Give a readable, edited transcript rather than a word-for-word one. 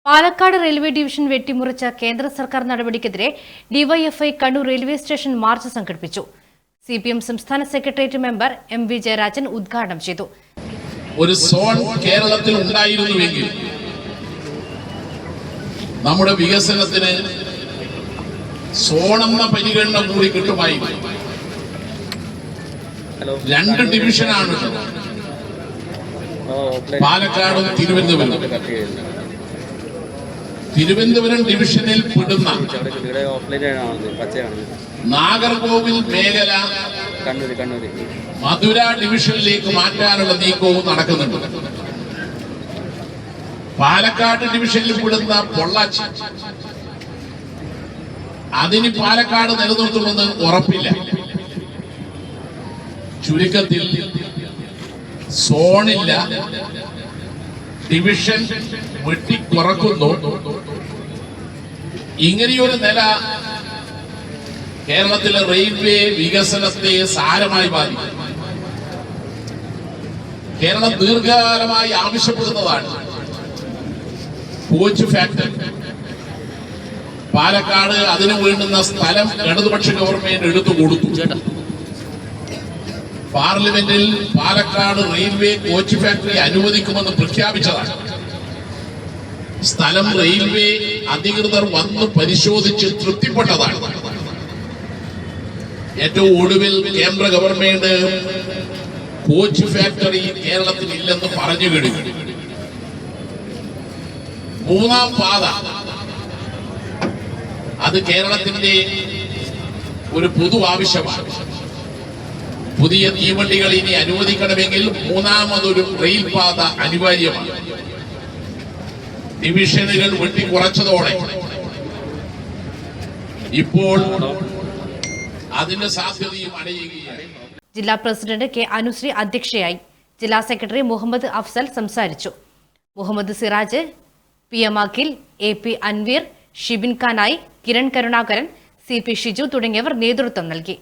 Palakkad railway division വെട്ടിമുറിച്ച കേന്ദ്ര സർക്കാർ നടപടിക്കെതിരെ DYFI Kannur railway station March സംഘടിപ്പിച്ചു. സിപിഎം സംസ്ഥാന സെക്രട്ടേറിയറ്റ് മെമ്പർ എം.വി. ജയരാജൻ ഉദ്ഘാടനം ചെയ്തു. ഒരു സോൺ കേരളത്തിൽ ഉണ്ടായിരുന്നുവെങ്കിൽ നമ്മുടെ വികസനത്തിന് സോണെന്ന പരിഗണന കൂടി കിട്ടുമായിരുന്നു. 2 ഡിവിഷനാണ് പാലക്കാടും തിരുവനന്തപുരം ഡിവിഷനിൽ പെടുന്ന നാഗർകോവിൽ മേഖല മധുര ഡിവിഷനിലേക്ക് മാറ്റാനുള്ള നീക്കവും നടക്കുന്നുണ്ട്. പാലക്കാട് ഡിവിഷനിൽ പെടുന്ന പൊള്ളാച്ചി അതിന് പാലക്കാട് നിലനിർത്തുമെന്ന് ഉറപ്പില്ല. ചുരുക്കത്തിൽ സോണില്ല, ഡിവിഷൻ വെട്ടിക്കുറക്കുന്നു. ഇങ്ങനെയൊരു നില കേരളത്തിലെ റെയിൽവേ വികസനത്തെ സാരമായി ബാധിക്കും. കേരളം ദീർഘകാലമായി ആവശ്യപ്പെടുന്നതാണ് കോച്ച് ഫാക്ടറി. പാലക്കാട് അതിനു വേണ്ടുന്ന സ്ഥലം ഇടതുപക്ഷ ഗവൺമെന്റ് എടുത്തു കൊടുത്തു. പാർലമെന്റിൽ പാലക്കാട് റെയിൽവേ കോച്ച് ഫാക്ടറി അനുവദിക്കുമെന്ന് പ്രഖ്യാപിച്ചതാണ്. സ്ഥലം റെയിൽവേ അധികൃതർ വന്ന് പരിശോധിച്ച് തൃപ്തിപ്പെട്ടതാണ്. ഏറ്റവും ഒടുവിൽ കേന്ദ്ര ഗവൺമെന്റ് കോച്ച് ഫാക്ടറി കേരളത്തിൽ ഇല്ലെന്ന് പറഞ്ഞു കഴിഞ്ഞു. 3ാം പാത അത് കേരളത്തിന്റെ ഒരു പൊതു ആവശ്യമാണ്. പുതിയ തീവണ്ടികൾ ഇനി അനുവദിക്കണമെങ്കിൽ 3ാമതൊരു റെയിൽ പാത അനിവാര്യമാണ്. ഡിവിഷനുകൾ വെട്ടിക്കുറച്ചതോടെ ഇപ്പോൾ അതിന്റെ സാധ്യതയും അടയുകയാണ്. ജില്ലാ പ്രസിഡന്റ് കെ അനുശ്രീ അധ്യക്ഷയായി. ജില്ലാ സെക്രട്ടറി മുഹമ്മദ് അഫ്സൽ സംസാരിച്ചു. Muhammad Siraj, PM Akhil, AP Anveer, Shibin ഖാനായി, Kiran Karunakaran, CP Shiju തുടങ്ങിയവർ നേതൃത്വം നൽകി.